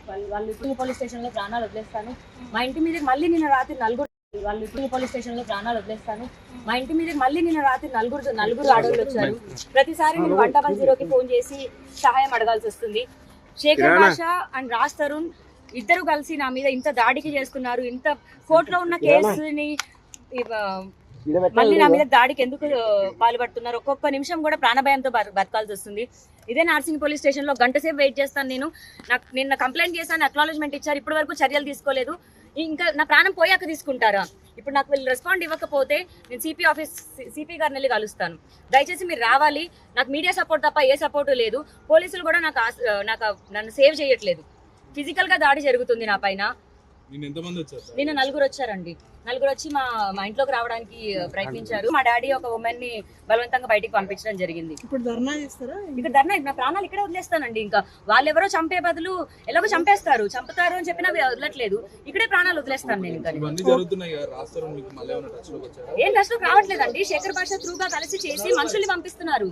వాళ్ళు ఇప్పుడు పోలీస్ స్టేషన్లో ప్రాణాలు వదిలేస్తాను. మా ఇంటి మీద మళ్ళీ నిన్న రాత్రి నలుగురు వాళ్ళు ఇప్పుడు పోలీస్ స్టేషన్లో ప్రాణాలు వదిలేస్తాను. మా ఇంటి మీద మళ్ళీ నిన్న రాత్రి నలుగురు ఆడవాళ్ళు వచ్చారు. ప్రతిసారి నేను 100కి ఫోన్ చేసి సహాయం అడగాల్సి వస్తుంది. శేఖర్ భాషా అండ్ రాజ్ తరుణ్ ఇద్దరు కలిసి నా మీద ఇంత దాడికి చేస్తున్నారు. ఇంత కోర్టులో ఉన్న కేసుని మళ్ళీ నా మీద దాడికి ఎందుకు పాల్పడుతున్నారు? ఒక్కొక్క నిమిషం కూడా ప్రాణభయంతో బతకాల్సి వస్తుంది. ఇదే నార్సింగ్ పోలీస్ స్టేషన్లో గంట సేపు వెయిట్ చేస్తాను. నాకు నిన్న కంప్లైంట్ చేశాను, అక్నాలెడ్జ్మెంట్ ఇచ్చారు, ఇప్పటి వరకు చర్యలు తీసుకోలేదు. ఇంకా నా ప్రాణం పోయాక తీసుకుంటారా? ఇప్పుడు నాకు వీళ్ళు రెస్పాండ్ ఇవ్వకపోతే నేను సిపి గారిని వెళ్ళి కలుస్తాను. దయచేసి మీరు రావాలి. నాకు మీడియా సపోర్ట్ తప్ప ఏ సపోర్టు లేదు. పోలీసులు కూడా నన్ను సేవ్ చేయట్లేదు. ఫిజికల్గా దాడి జరుగుతుంది నా పైన. నిన్న నలుగురు వచ్చారండి. నలుగురు వచ్చి మా ఇంట్లోకి రావడానికి ప్రయత్నించారు. మా డాడీ ఒక ఉమెన్ ని బలవంతంగా బయటికి పంపించడం జరిగింది. ఇప్పుడు ధర్నా చేస్తారా? ఇక్కడ ధర్నా, నా ప్రాణాలు ఇక్కడే వదిలేస్తానండి. ఇంకా వాళ్ళెవరో చంపే బదులు ఎలాగో చంపుతారు అని చెప్పినా వదలట్లేదు. ఇక్కడే ప్రాణాలు వదిలేస్తాను నేను. ఏం టచ్లోకి రావట్లేదండి. శేఖర్ భాష త్రూగా కలిసి చేసి మనుషుల్ని పంపిస్తున్నారు.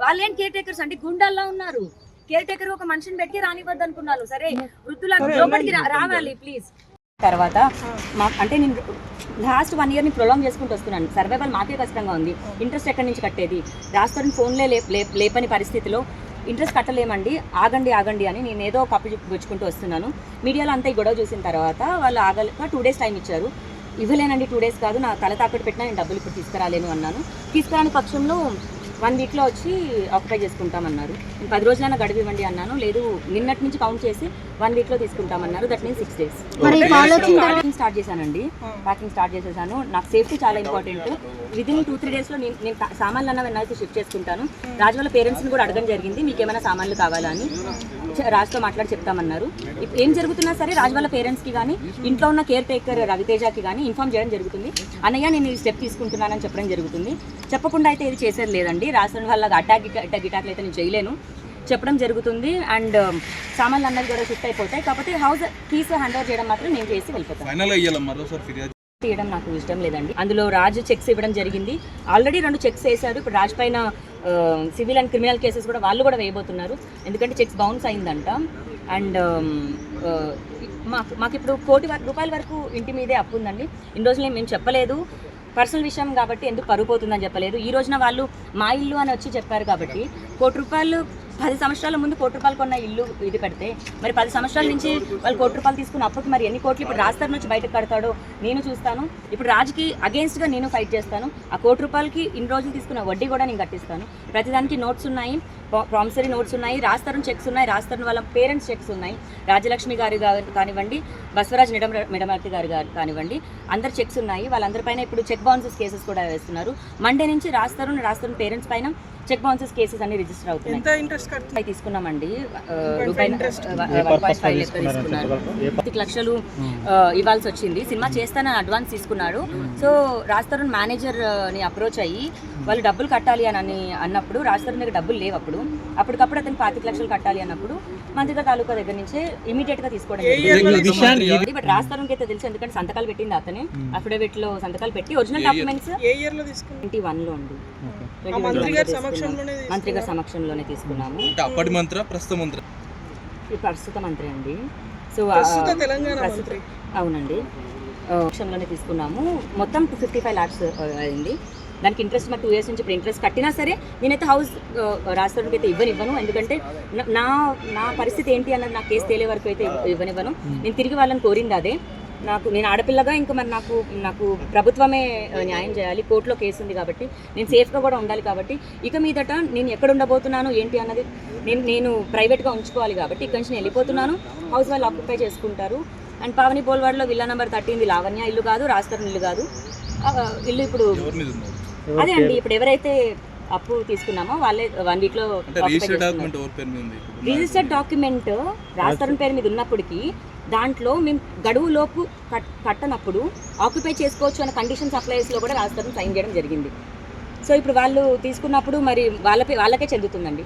వాళ్ళేం కేర్ టేకర్స్ అండి, గుండాల్లా ఉన్నారు. కేర్ టేకర్ ఒక మనిషిని పెట్టి రానివ్వద్దు అనుకున్నారు. సరే, వృద్ధుల లోపలికి రావాలి ప్లీజ్. తర్వాత అంటే నేను లాస్ట్ 1 year ప్రొలాంగ్ చేసుకుంటూ వస్తున్నాను. సర్వైవల్ మాకే కష్టంగా ఉంది. ఇంట్రెస్ట్ ఎక్కడి నుంచి కట్టేది? రాస్తారని ఫోన్లే లేపని పరిస్థితిలో ఇంట్రెస్ట్ కట్టలేమండి, ఆగండి అని నేను ఏదో కప్పు పుచ్చుకుంటూ వస్తున్నాను. మీడియాలో అంతా ఈ గొడవ చూసిన తర్వాత వాళ్ళు ఆగలేక 2 days టైం ఇచ్చారు. ఇవ్వలేనండి, 2 days కాదు, నా తల తాకట్టు పెట్టినా నేను డబ్బులు ఇప్పుడు తీసుకురాలేను అన్నాను. తీసుకురాని పక్షంలో 1 weekలో వచ్చి ఆక్యుపై చేసుకుంటామన్నారు. నేను 10 రోజులైనా గడువు ఇవ్వండి అన్నాను. లేదు, నిన్నటి నుంచి కౌంట్ చేసి 1 weekలో తీసుకుంటామన్నారు. That means 6 days. Packing start చేశానండి. ప్యాకింగ్ స్టార్ట్ చేసేసాను. నాకు సేఫ్టీ చాలా ఇంపార్టెంట్. విదిన్ 2-3 daysలో నేను సామాన్లు అన్న వెన్నాల్సి షిఫ్ట్ చేసుకుంటాను. రాజు వాళ్ళ పేరెంట్స్ని కూడా అడగడం జరిగింది, మీకు ఏమైనా సామాన్లు కావాలా అని. రాజుతో మాట్లాడి చెప్తామన్నారు. ఏం జరుగుతున్నా సరే రాజు వాళ్ళ పేరెంట్స్కి కానీ ఇంట్లో ఉన్న కేర్ టేకర్ రవితేజకి కానీ ఇన్ఫార్మ్ చేయడం జరుగుతుంది. అన్నయ్య నేను ఈ స్టెప్ తీసుకుంటున్నానని చెప్పడం జరుగుతుంది. చెప్పకుండా అయితే ఇది చేసేది లేదండి. రాజు వాళ్ళ అటాక్లు అయితే నేను చేయలేను, చెప్పడం జరుగుతుంది. అండ్ సామాన్లు అన్నది కూడా షిఫ్ట్ అయిపోతాయి. కాకపోతే హౌస్ కీస్ హ్యాండ్ ఓవర్ చేయడం మాత్రం నేను చేసి వెళ్ళిపోతాను. తీయడం నాకు ఇష్టం లేదండి. అందులో రాజు చెక్స్ ఇవ్వడం జరిగింది. ఆల్రెడీ 2 చెక్స్ వేశారు. ఇప్పుడు రాజు పైన సివిల్ అండ్ క్రిమినల్ కేసెస్ కూడా వాళ్ళు కూడా వేయబోతున్నారు. ఎందుకంటే చెక్స్ బౌన్స్ అయిందంట. అండ్ మాకు ఇప్పుడు ₹1 కోటి వరకు ఇంటి మీదే అప్పు ఉందండి. ఇన్ని రోజులు మేము చెప్పలేదు, పర్సనల్ విషయం కాబట్టి ఎందుకు పరుగు పోతుందని చెప్పలేదు. ఈ రోజున వాళ్ళు మా ఇల్లు అని వచ్చి చెప్పారు కాబట్టి ₹1 కోటి 10 సంవత్సరాల ముందు ₹1 కోటి కొన్న ఇల్లు ఇది పెడితే మరి 10 సంవత్సరాల నుంచి వాళ్ళు ₹1 కోటి తీసుకున్న అప్పుడు మరి ఎన్ని కోట్లు ఇప్పుడు రాజధాని నుంచి బయటకు కడతాడో నేను చూస్తాను. ఇప్పుడు రాజుకి అగేన్స్ట్గా నేను ఫైట్ చేస్తాను. ఆ ₹1 కోటికి ఇన్ని రోజులు తీసుకున్న వడ్డీ కూడా నేను కట్టిస్తాను. ప్రతిదానికి నోట్స్ ఉన్నాయి, ప్రామిసరీ నోట్స్ ఉన్నాయి, రాజధాని చెక్స్ ఉన్నాయి, రాజధాని వాళ్ళ పేరెంట్స్ చెక్స్ ఉన్నాయి. రాజలక్ష్మి గారు కానివ్వండి, బసవరాజ్ మిడమర్తి గారు కానివ్వండి, అందరు చెక్స్ ఉన్నాయి. వాళ్ళందరిపైన ఇప్పుడు చెక్ బౌన్సెస్ కేసెస్ కూడా వేస్తున్నారు. మండే నుంచి రాజధాని పేరెంట్స్ పైన చెక్ బౌన్సెస్ కేసెస్ అన్ని రిజిస్టర్ అవుతున్నాయి. తీసుకున్నామండి. ₹1.5 లక్షలు తీసుకున్నారు. 10 లక్షలు ఇవ్వాల్సి వచ్చింది. సినిమా చేస్తానని అడ్వాన్స్ తీసుకున్నాడు. సో రాజధాని మేనేజర్ని అప్రోచ్ అయ్యి వాళ్ళు డబ్బులు కట్టాలి అని అన్నప్పుడు రాజధాని దగ్గర డబ్బులు లేవు. అప్పటికప్పుడు అతను 25 లక్షలు కట్టాలి అన్నప్పుడు మంత్రిగా తాలూకా దగ్గర నుంచే ఇమీడియట్ గా తీసుకోవడం. బట్ రాజధానికి అయితే తెలుసు, ఎందుకంటే సంతకాలు పెట్టింది అతనే. అఫిడవిట్ లో సంతకాలు పెట్టి ఒరిజినల్ డాక్యుమెంట్స్ 21లో అండి. మంత్రి గారి సమక్షంలోనే తీసుకున్నాము. ప్రస్తుత మంత్రి అండి. సో అవునండి, సమక్షంలోనే తీసుకున్నాము. మొత్తం 55 lakhs అయింది. దానికి ఇంట్రెస్ట్ మరి 2 years నుంచి ఇప్పుడు ఇంట్రెస్ట్ కట్టినా సరే నేనైతే హౌస్ రాష్ట్రానికి అయితే ఇవ్వను. ఎందుకంటే నా పరిస్థితి ఏంటి అన్నది నాకు కేసు తేలే వరకు అయితే ఇవ్వనివ్వను. నేను తిరిగి వాళ్ళని కోరింది అదే. నేను ఆడపిల్లగా ఇంకా మరి నాకు ప్రభుత్వమే న్యాయం చేయాలి. కోర్టులో కేసు ఉంది కాబట్టి నేను సేఫ్గా కూడా ఉండాలి. కాబట్టి ఇక మీదట నేను ఎక్కడ ఉండబోతున్నాను ఏంటి అన్నది నేను ప్రైవేట్గా ఉంచుకోవాలి. కాబట్టి ఇక్కడ నుంచి నేను వెళ్ళిపోతున్నాను. హౌస్ వాళ్ళు ఆక్యుపై చేసుకుంటారు. అండ్ పావని బోల్వాడ్లో విల్లా నెంబర్ 13 లావణ్య ఇల్లు కాదు, రాజధాని ఇల్లు కాదు. ఇల్లు ఇప్పుడు అదే అండి. ఇప్పుడు ఎవరైతే అప్పు తీసుకున్నామో వాళ్ళే 1 weekలో రిజిస్టర్డ్ డాక్యుమెంట్ రాజధాని పేరు మీద ఉన్నప్పటికీ దాంట్లో మేము గడువు లోపు కట్టనప్పుడు ఆక్యుపై చేసుకోవచ్చు అనే కండిషన్స్ అప్లైస్లో కూడా రాజధాని సైన్ చేయడం జరిగింది. సో ఇప్పుడు వాళ్ళు తీసుకున్నప్పుడు మరి వాళ్ళకే చెందుతుందండి.